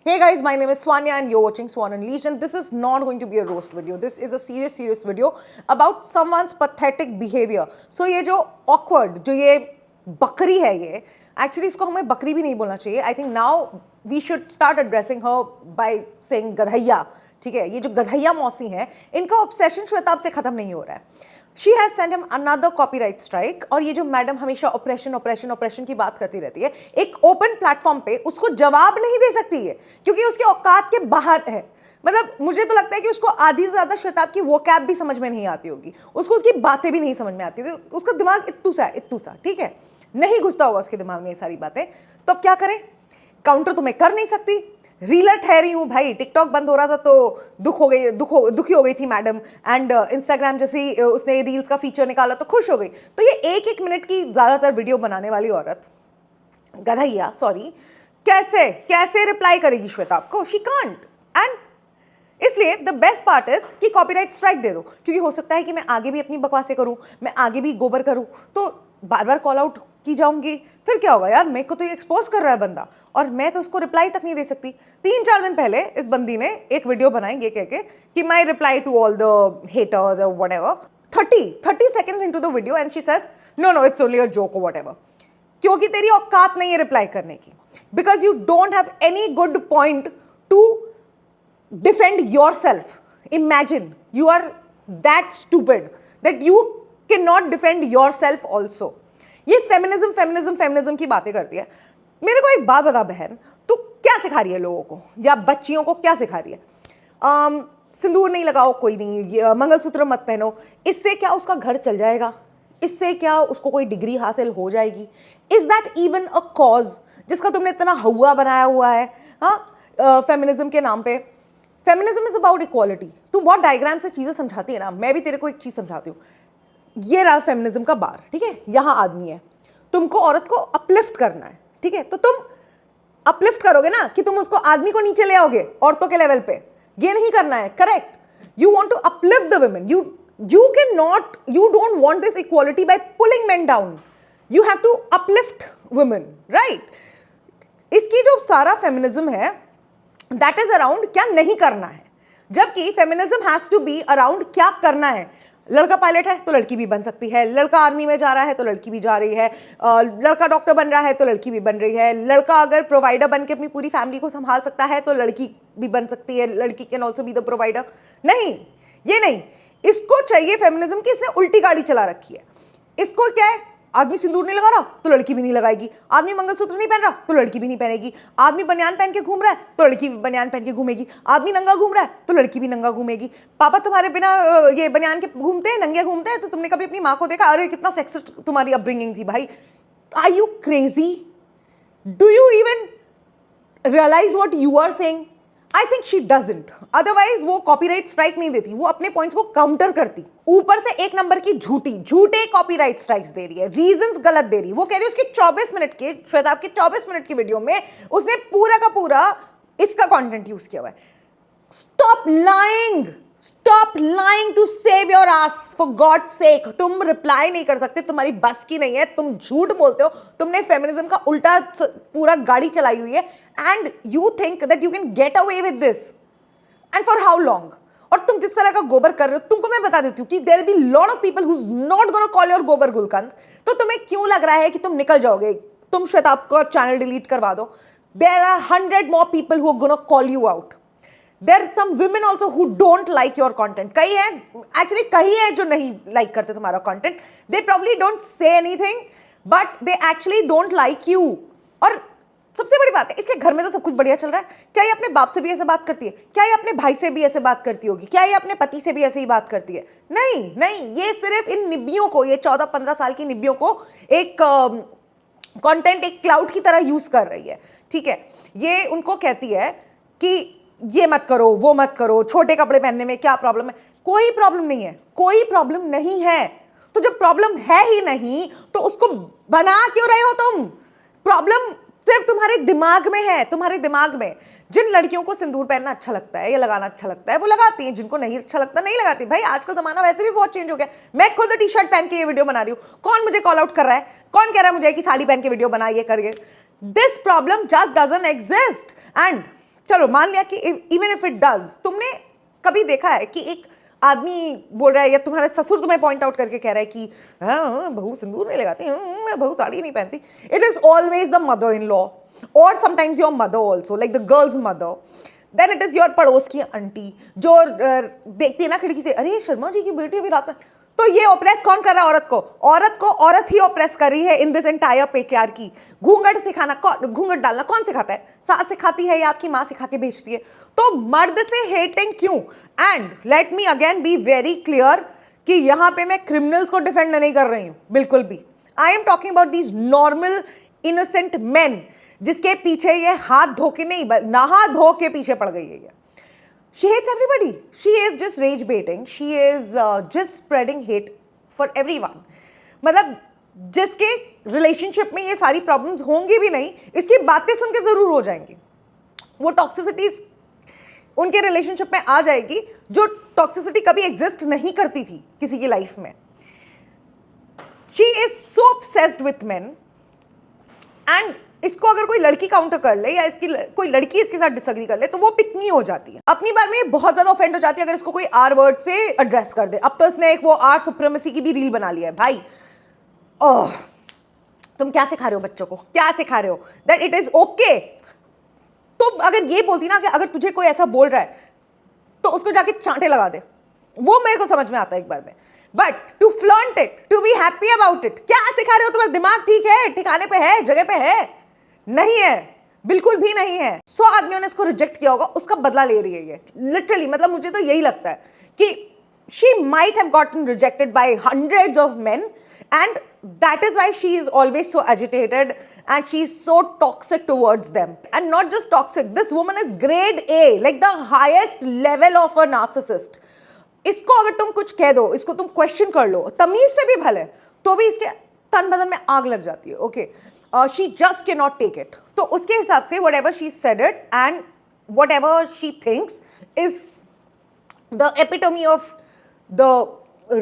Hey guys, my name is Swanya and you're watching Swan Unleashed, and this is not going to be a roast video. This is a serious video about someone's pathetic behavior. So ये जो awkward, जो ये बकरी है ये, actually इसको हमें बकरी भी नहीं बोलना चाहिए. I think now we should start addressing her by saying गधैया. ठीक है, ये जो गधैया मौसी हैं, इनका obsession श्वेताब से खत्म नहीं हो रहा है. She has sent him another copyright strike. और ये जो मैडम हमेशा ऑपरेशन की बात करती रहती है, एक ओपन प्लेटफॉर्म पे उसको जवाब नहीं दे सकती है क्योंकि उसके औकात के बाहर है. मतलब मुझे तो लगता है कि उसको आधी से ज़्यादा श्वेताब की वो कैब भी समझ में नहीं आती होगी, उसको उसकी बातें भी नहीं समझ में आती होगी. उसका दिमाग इत्तू सा ठीक है, नहीं घुसता होगा उसके दिमाग में ये सारी बातें. तो अब क्या करें? काउंटर तो मैं कर नहीं सकती, रीलर ठहरी हूँ भाई. टिकटॉक बंद हो रहा था तो दुखी हो गई थी मैडम. एंड इंस्टाग्राम जैसे उसने रील्स का फीचर निकाला तो खुश हो गई. तो ये एक मिनट की ज़्यादातर वीडियो बनाने वाली औरत गधैया सॉरी कैसे रिप्लाई करेगी श्वेताब को? She can't. एंड इसलिए द बेस्ट पार्ट इज कि कॉपीराइट स्ट्राइक दे दो, क्योंकि हो सकता है कि मैं आगे भी अपनी बकवासें करूँ, मैं आगे भी गोबर करूँ, तो बार बार कॉल आउट की जाऊंगी. फिर क्या होगा यार, मेरे को तो ये एक्सपोज कर रहा है बंदा और मैं तो उसको रिप्लाई तक नहीं दे सकती. 3-4 दिन पहले इस बंदी ने एक वीडियो बनाई ये कह के कि my reply to all the haters और whatever. 30 seconds into the video and she says no it's only a joke or whatever. क्योंकि तेरी औकात नहीं है रिप्लाई करने की, because you don't have any good point to defend yourself. Imagine you are that stupid that you cannot defend yourself also. ये feminism की बातें करती है. मेरे को एक बात बता बहन, तू क्या सिखा रही है लोगों को या बच्चियों को? क्या सिखा रही है? सिंदूर नहीं लगाओ, कोई नहीं, मंगलसूत्र मत पहनो. इससे क्या उसका घर चल जाएगा? इससे क्या उसको कोई डिग्री हासिल हो जाएगी? Is that even a cause जिसका तुमने इतना हवा बनाया हुआ है फेमिनिज्म के नाम पे? Feminism is about equality. तू बहुत डायग्राम से चीज़ें समझाती है ना, मैं भी तेरे को एक चीज़ समझाती हूँ. ये रहा फेमिनिज्म का बार, ठीक है. यहाँ आदमी है, तुमको औरत को अपलिफ्ट करना है, ठीक है. तो तुम अपलिफ्ट करोगे ना कि तुम उसको आदमी को नीचे ले आओगे औरतों के लेवल पे. ये नहीं करना है, correct. You want to uplift the women. You can not, you don't want this equality by pulling men down. You have to uplift women, right. इसकी जो सारा फेमिनिज्म है दैट इज अराउंड क्या नहीं करना है, जबकि feminism has to be around क्या करना है. लड़का पायलट है तो लड़की भी बन सकती है, लड़का आर्मी में जा रहा है तो लड़की भी जा रही है, लड़का डॉक्टर बन रहा है तो लड़की भी बन रही है, लड़का अगर प्रोवाइडर बन के अपनी पूरी फैमिली को संभाल सकता है तो लड़की भी बन सकती है, लड़की can also be the provider. नहीं, ये नहीं. इसको चाहिए फेमिनिज्म की इसने उल्टी गाड़ी चला रखी है. इसको क्या है, आदमी सिंदूर नहीं लगा रहा तो लड़की भी नहीं लगाएगी, आदमी मंगलसूत्र नहीं पहन रहा तो लड़की भी नहीं पहनेगी, आदमी बनियान पहन के घूम रहा है तो लड़की भी बनियान पहन के घूमेगी, आदमी नंगा घूम रहा है तो लड़की भी नंगा घूमेगी. पापा तुम्हारे बिना ये बनियान के घूमते हैं, नंगे घूमते हैं, तो तुमने कभी अपनी माँ को देखा? अरे कितना सेक्सिस्ट तुम्हारी अपब्रिंगिंग थी भाई. Are you crazy? Do you even realise what you are saying? I think she doesn't, otherwise वो कॉपीराइट स्ट्राइक नहीं देती, वो अपने पॉइंट्स को काउंटर करती. ऊपर से एक नंबर की झूठे कॉपीराइट स्ट्राइक्स दे रही है, रीजंस गलत दे रही है. वो कह रही है उसकी 24 मिनट के, श्वेताब के 24 मिनट की वीडियो में उसने पूरा का पूरा इसका कंटेंट यूज किया हुआ है. Stop lying to save your ass, for God sake. तुम रिप्लाई नहीं कर सकते, तुम्हारी बस की नहीं है, तुम झूठ बोलते हो, तुमने फेमिनिज्म का उल्टा पूरा गाड़ी चलाई हुई है. And you think that you can get away with this, and for how long? और तुम जिस तरह का गोबर कर रहे हो, तुमको मैं बता देती हूँ कि there will be lot of people who is not gonna call your गोबर गुलकंद. तो तुम्हें क्यों लग रहा है कि तुम निकल जाओगे? तुम श्वेताब का चैनल डिलीट करवा दो, there are 100 more people who are gonna call you out. There are some women also who don't like your content. कई हैं जो नहीं लाइक करते तुम्हारा content. They probably don't say anything, but they actually don't like you. और सबसे बड़ी बात है, इसके घर में तो सब कुछ बढ़िया चल रहा है. क्या ये अपने बाप से भी ऐसे बात करती है? क्या ये अपने भाई से भी ऐसे बात करती होगी? क्या ये अपने पति से भी ऐसे ही बात करती है? नहीं, ये सिर्फ इन निब्बियों को, ये 14-15 साल की निब्बियों को एक कंटेंट, एक क्लाउड की तरह यूज कर रही है, ठीक है. ये उनको कहती है कि ये मत करो, वो मत करो, छोटे कपड़े पहनने में क्या प्रॉब्लम है? कोई प्रॉब्लम नहीं है. तो जब प्रॉब्लम है ही नहीं तो उसको बना क्यों रहे हो तुम? प्रॉब्लम सिर्फ तुम्हारे दिमाग में है, तुम्हारे दिमाग में. जिन लड़कियों को सिंदूर पहनना अच्छा लगता है या लगाना अच्छा लगता है वो लगाती हैं, जिनको नहीं अच्छा लगता नहीं लगाती. भाई आजकल जमाना वैसे भी बहुत चेंज हो गया. मैं खुद टी शर्ट पहन के ये वीडियो बना रही हूँ, कौन मुझे कॉल आउट कर रहा है? कौन कह रहा है मुझे कि साड़ी पहन के वीडियो बना, ये करिए? This problem just doesn't exist. And चलो मान लिया कि इवन इफ इट डज, तुमने कभी देखा है कि एक आदमी बोल रहा है या तुम्हारा ससुर तुम्हें पॉइंट आउट करके कह रहा है कि हाँ बहू सिंदूर नहीं लगाती, मैं बहू साड़ी नहीं पहनती. It is always the mother in law और sometimes your mother also, like the girl's mother. Then it is your पड़ोस की आंटी जो देखती है ना खिड़की से, अरे शर्मा जी की बेटी अभी रात में. तो ये ऑप्रेस कौन कर रहा है? औरत को औरत ही ऑप्रेस कर रही है इन दिस एंटायर पेट्रियार्की. घूंघट सिखाना, घूंघट डालना कौन सिखाता है? सास सिखाती है या आपकी माँ सिखा के भेजती है? तो मर्द से हेटिंग क्यों? And let me again be very clear कि यहां पे मैं क्रिमिनल्स को डिफेंड नहीं कर रही हूं बिल्कुल भी. I am talking about these normal innocent main जिसके पीछे ये हाथ धो के नहीं, नहा धो के पीछे पड़ गई है ये. She hates everybody. She is just rage baiting. She is just spreading hate for everyone. मतलब जिसके रिलेशनशिप में ये सारी प्रॉब्लम्स होंगी भी नहीं, इसकी बातें सुन के जरूर हो जाएंगी. वो टॉक्सिसिटीज उनके रिलेशनशिप में आ जाएगी जो टॉक्सिसिटी कभी एग्जिस्ट नहीं करती थी किसी की लाइफ में. She is so obsessed with men and इसको अगर कोई लड़की काउंटर कर ले या इसकी कोई लड़की इसके साथ डिसएग्री कर ले तो वो पिकनी हो जाती है. अपनी बार में बहुत ज्यादा ऑफेंड हो जाती है अगर इसको कोई आर वर्ड से एड्रेस कर दे. अब तो इसने एक वो आर सुप्रीमेसी की भी रील बना लिया है. भाई ओह, तुम क्या सिखा रहे हो बच्चों को? क्या सिखा रहे हो? That it is okay. तो अगर ये बोलती ना कि अगर तुझे कोई ऐसा बोल रहा है तो उसको जाके चांटे लगा दे, वो मेरे को समझ में आता है एक बार में. But to flaunt it, to be happy about it, क्या सिखा रहे हो? तुम्हारा दिमाग ठीक है? ठिकाने पे है? जगह पे है? नहीं है, बिल्कुल भी नहीं है. 100 आदमियों ने इसको रिजेक्ट किया होगा, उसका बदला ले रही है ये लिटरली. मतलब मुझे तो यही लगता है कि she might have gotten rejected by hundreds of main and that is why she is always so agitated and she is so toxic towards them. And not just toxic, this woman is grade A, like the highest level of a narcissist. इसको अगर तुम कुछ कह दो, इसको तुम question कर लो तमीज से भी भले, तो भी इसके तन बदन में आग लग जाती है. Okay, she just cannot take it. तो उसके हिसाब से whatever she said it and whatever she thinks is the epitome of the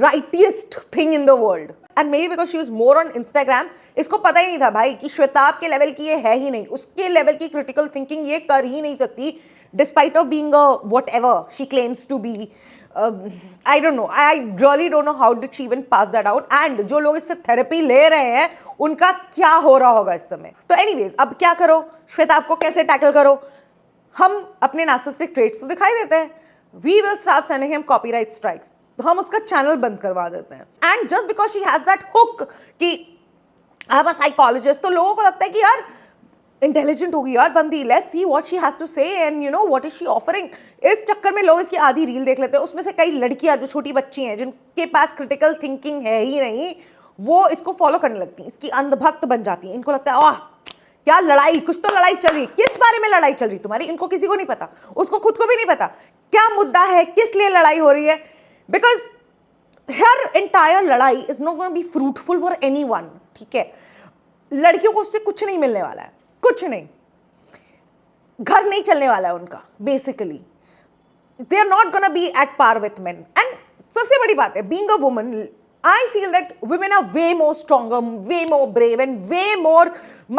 rightest thing in the world. And maybe because she was more on Instagram, इसको पता ही नहीं था भाई कि श्वेताब के लेवल की ये है ही नहीं. उसके लेवल की क्रिटिकल थिंकिंग ये कर ही नहीं सकती despite of being a whatever she claims to be. I don't know. I really don't know how did she even pass that out. And जो लोग इससे थेरेपी ले रहे हैं उनका क्या हो रहा होगा इस समय. तो एनीवेज अब क्या करो, श्वेताब को कैसे टैकल करो? हम अपने नार्सिसिस्टिक ट्रेट्स तो दिखाई देते हैं. We will start sending him copyright strikes. तो हम उसका चैनल बंद करवा देते हैं. And just because she has that hook कि आई एम अ साइकोलॉजिस्ट, तो लोगों को लगता है कि यार इंटेलिजेंट होगी यार बंदी, let's see what she has to say and you know what is she offering. इस चक्कर में लोग इसकी आधी रील देख लेते हैं. उसमें से कई लड़कियां जो छोटी बच्ची हैं जिनके पास क्रिटिकल थिंकिंग है ही नहीं, वो इसको फॉलो करने लगती हैं, इसकी अंधभक्त बन जाती हैं. इनको लगता है आह क्या लड़ाई, कुछ तो लड़ाई चल रही. किस बारे में लड़ाई चल रही तुम्हारी? इनको किसी को नहीं पता, उसको खुद को भी नहीं पता क्या मुद्दा है, किस लिए लड़ाई हो रही है. बिकॉज हर एंटायर लड़ाई is not going be fruitful for anyone. ठीक है, लड़कियों को उससे कुछ नहीं मिलने वाला है, कुछ नहीं. घर नहीं चलने वाला है उनका. Basically they are not gonna be at par with men. And सबसे बड़ी बात है, being a woman, I feel that women are way more stronger, way more brave and way more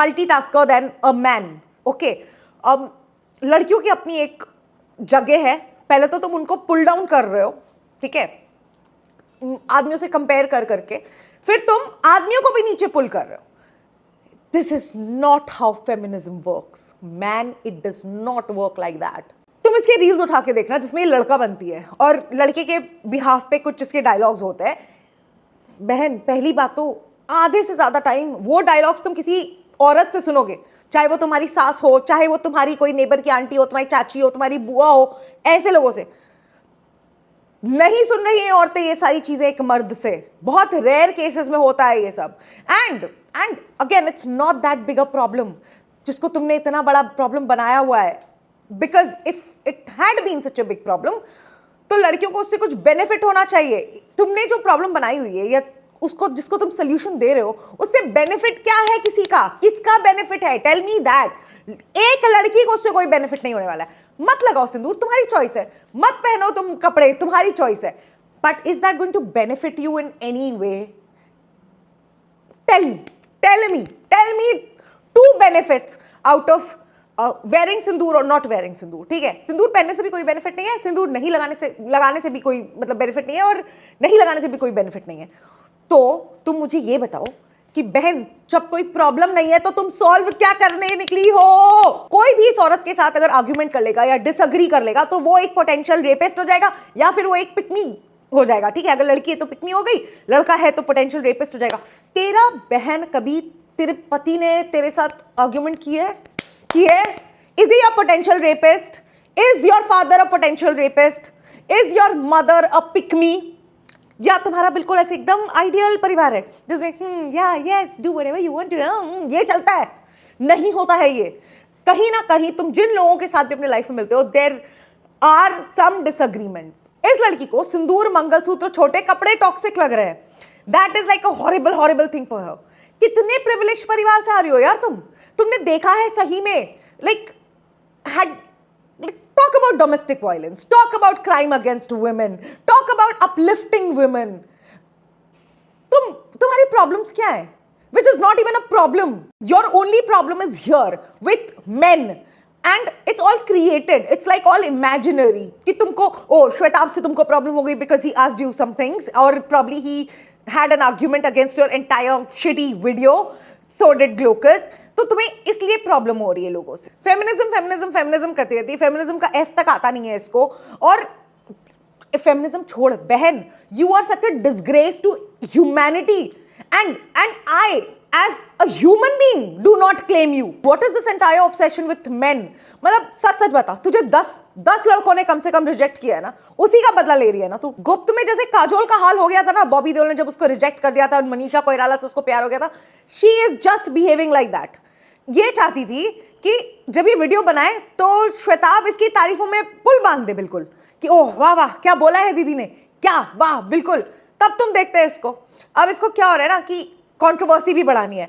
multitasker than a man. Okay, लड़कियों की अपनी एक जगह है. पहले तो तुम उनको पुल डाउन कर रहे हो, ठीक है, आदमियों से कंपेयर कर करके, फिर तुम आदमियों को भी नीचे पुल कर रहे हो. This is not how feminism works. Man, it does not work like that. तुम इसके रील्स उठा के देखना जिसमें ये लड़का बनती है और लड़के के बिहाफ पे कुछ इसके डायलॉग्स होते हैं. बहन, पहली बात तो आधे से ज्यादा टाइम वो डायलॉग्स तुम किसी औरत से सुनोगे, चाहे वो तुम्हारी सास हो, चाहे वो तुम्हारी कोई नेबर की आंटी हो, तुम्हारी चाची हो, तुम्हारी बुआ हो, ऐसे लोगों से नहीं सुन रही हैं औरतें ये सारी चीजें एक मर्द से. बहुत रेयर केसेस में होता है ये सब. And again it's not that big a problem जिसको तुमने इतना बड़ा प्रॉब्लम बनाया हुआ है. Because if it had been such a big problem तो लड़कियों को उससे कुछ बेनिफिट होना चाहिए. तुमने जो प्रॉब्लम बनाई हुई है या उसको जिसको तुम सोल्यूशन दे रहे हो, उससे बेनिफिट क्या है किसी का? किसका बेनिफिट है? Tell me that. एक लड़की को उससे कोई बेनिफिट नहीं होने वाला है. मत लगाओ सिंदूर, तुम्हारी चॉइस है. मत पहनो तुम कपड़े, तुम्हारी चॉइस है. But is that going to benefit you in any way? Tell me two benefits out of wearing sindoor और नॉट वेयरिंग सिंदूर, ठीक है, सिंदूर पहनने से भी कोई बेनिफिट नहीं है, सिंदूर नहीं लगाने से भी कोई मतलब बेनिफिट नहीं है, और नहीं लगाने से भी कोई बेनिफिट नहीं है। तो तुम मुझे ये बताओ कि बहन, जब कोई प्रॉब्लम नहीं है तो तुम सॉल्व क्या करने निकली हो? कोई भी इस औरत के साथ अगर आर्ग्यूमेंट कर लेगा या डिसअग्री कर लेगा तो वो एक पोटेंशियल रेपिस्ट हो जाएगा, या फिर वो एक पिकनी हो जाएगा, ठीक है। अगर लड़की है तो पिकनी हो गई, लड़का है तो पोटेंशियल रेपिस्ट हो जाएगा। तेरा बहन कभी तेरे पति ने तेरे साथ आर्ग्यूमेंट की है? Is he a potential rapist? Is your father a potential rapist? Is your mother a pick me? या तुम्हारा बिल्कुल ऐसे एकदम आइडियल परिवार है जिसमें या yes do whatever you want to, ये चलता है? नहीं होता है ये। कहीं ना कहीं तुम जिन लोगों के साथ भी अपने लाइफ में मिलते हो, देयर आर सम डिसएग्रीमेंट्स। इस लड़की को सिंदूर, मंगलसूत्र, छोटे कपड़े टॉक्सिक लग रहे हैं। That is like a horrible thing for her. कितने प्रिविलेज परिवार से आ रही हो यार तुमने देखा है सही में, like talk about domestic violence, talk about crime against women, talk about uplifting women. तुम्हारी प्रॉब्लम्स क्या है? Which is not even a problem. Your only problem is here with men. And it's all created. It's like all imaginary. कि तुमको, श्वेताब से तुमको problem हो गई because he asked you some things, or probably he had an argument against your entire shitty video. So did Glaucus. तो तुम्हें इसलिए problem हो रही है लोगों से। फेमिनिज्म करती रहती है, फेमिनिज्म का एफ तक आता नहीं है इसको। और फेमिनिज्म छोड़ बहन, you are such a disgrace to humanity, and I as a human being do not claim you. What is this entire obsession with men? मतलब सच बता, तुझे 10 लड़कों ने कम से कम रिजेक्ट किया है ना, उसी का बदला ले रही है ना तू। गुप्त में जैसे काजोल का हाल हो गया था ना, बॉबी देओल ने जब उसको रिजेक्ट कर दिया था और मनीषा कोइराला से उसको प्यार हो गया था, she is just behaving like that. ये चाहती थी कि जब ये वीडियो बनाए तो श्वेताब इसकी तारीफों में पुल बांध दे बिल्कुल, कि ओह वाह वाह क्या बोला है दीदी ने, क्या वाह बिल्कुल। तब तुम देखते हैं इसको। अब इसको क्या हो रहा है ना कि कंट्रोवर्सी भी बढ़ानी है।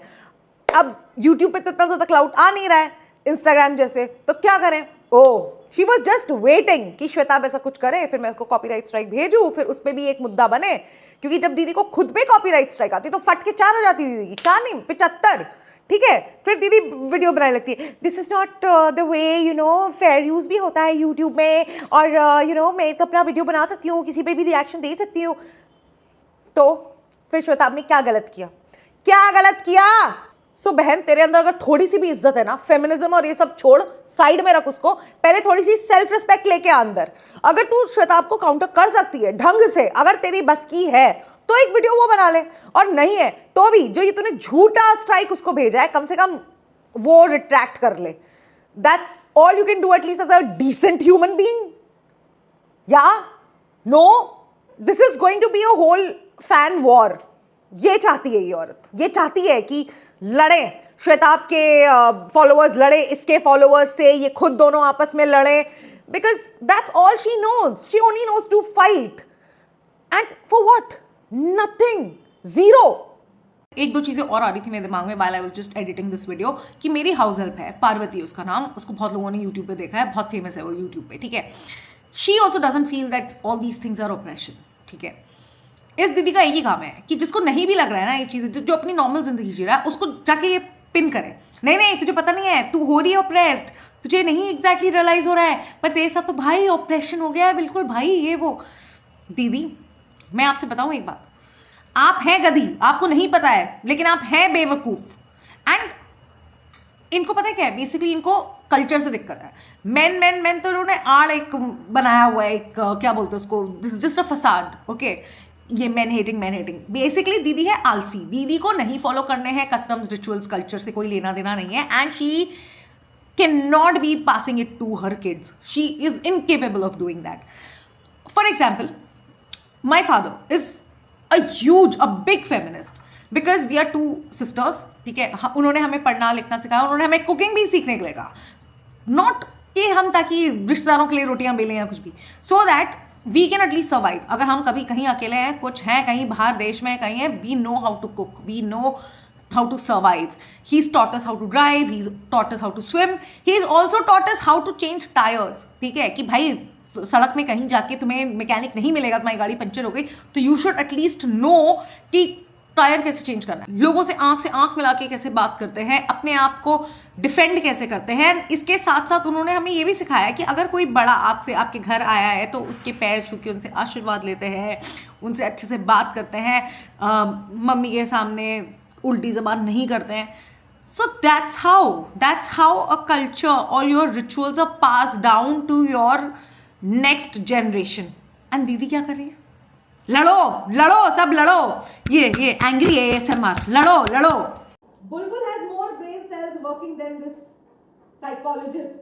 अब यूट्यूब पे तो इतना ज्यादा क्लाउड आ नहीं रहा है इंस्टाग्राम जैसे, तो क्या करें? ओह शी वॉज जस्ट वेटिंग कि श्वेताब ऐसा कुछ करे, फिर मैं उसको कॉपीराइट स्ट्राइक भेजूं, फिर उस पर भी एक मुद्दा बने। क्योंकि जब दीदी को खुद पे कॉपीराइट स्ट्राइक आती तो फट के 4 हो जाती दीदी की, 4 नहीं 75, ठीक है। फिर दीदी वीडियो बनाने लगती है, this is not the way, you know, fair use भी होता है यूट्यूब में, और यू नो मैं तो अपना वीडियो बना सकती हूँ, किसी पे भी रिएक्शन दे सकती हूँ। तो फिर श्वेताब ने क्या गलत किया? सो बहन, तेरे अंदर अगर थोड़ी सी भी इज्जत है ना, फेमिनिज्म और ये सब छोड़, साइड में रख उसको, पहले थोड़ी सी सेल्फ रिस्पेक्ट लेके आ अंदर। अगर तू श्वेताब को काउंटर कर सकती है ढंग से, अगर तेरी बस की है तो एक वीडियो वो बना ले, और नहीं है तो भी जो ये तूने झूठा स्ट्राइक उसको भेजा है, कम से कम वो रिट्रैक्ट कर ले। That's all you can do at least as a decent human being. Yeah no, this is going to be a whole fan war. ये चाहती है ये औरत, ये चाहती है कि लड़े, श्वेताब के फॉलोअर्स लड़े इसके फॉलोअर्स से, ये खुद दोनों आपस में लड़े, because that's all she knows. She only knows to fight, and for what? Nothing, zero. 1-2 चीजें और आ रही थी मेरे दिमाग में while I was just editing this video, कि मेरी हाउस हेल्प है, पार्वती है उसका नाम, उसको बहुत लोगों ने यूट्यूब पे देखा है, बहुत फेमस है वो यूट्यूब पे, ठीक है। She also doesn't feel that all these things are operation, ठीक है। इस दीदी का एक ही काम है कि जिसको नहीं भी लग रहा है ना ये चीज़, जो अपनी नॉर्मल जिंदगी जी रहा है, उसको जाके ये पिन करे, नहीं तुझे पता नहीं है, तू हो रही है ऑप्रेस्ड, तुझे नहीं एग्जैक्टली रियलाइज हो रहा है, पर तेरे साथ तो भाई ऑपरेशन हो गया है बिल्कुल भाई, ये वो। दीदी मैं आपसे बताऊं एक बात, आप हैं गधी, आपको नहीं पता है, लेकिन आप हैं बेवकूफ। एंड इनको पता है क्या है, बेसिकली इनको कल्चर से दिक्कत है। मेन तो इन्होंने आड़ एक बनाया हुआ है, एक क्या बोलते हैं उसको, this is just a facade, okay. ये मैन हेटिंग बेसिकली दीदी है आलसी, दीदी को नहीं फॉलो करने हैं कस्टम्स, रिचुअल्स, कल्चर से कोई लेना देना नहीं है, and she can not be passing it to her kids, she is incapable of doing that. For example, my father is a big feminist, because we are 2 sisters, ठीक है। उन्होंने हमें पढ़ना लिखना सिखाया, उन्होंने हमें कुकिंग भी सीखने के लिए कहा, नॉट कि हम ताकि रिश्तेदारों के लिए रोटियां बेलें या कुछ भी, so that we can at least survive. अगर हम कभी कहीं अकेले हैं, कुछ हैं कहीं बाहर देश में कहीं है, we know how to cook, we know how to survive. He's taught us how to drive, he's taught us how to swim, he's also taught us how to change tires, ठीक है। कि भाई सड़क में कहीं जाके तुम्हें मैकेनिक नहीं मिलेगा, तुम्हारी गाड़ी पंचर हो गई, तो यू शुड एटलीस्ट नो कि टायर कैसे चेंज करना है, लोगों से आंख मिला के कैसे बात करते हैं, अपने आप को डिफेंड कैसे करते हैं। इसके साथ साथ उन्होंने हमें ये भी सिखाया कि अगर कोई बड़ा आपसे आपके घर आया है तो उसके पैर छू के उनसे आशीर्वाद लेते हैं, उनसे अच्छे से बात करते हैं, मम्मी के सामने उल्टी ज़बान नहीं करते हैं। So that's how a culture or your rituals are passed down to your next generation. And दीदी क्या कर रही है? लड़ो सब लड़ो, ये एंग्री ASMR, लड़ो। Bulbul has more brain cells working than this psychologist.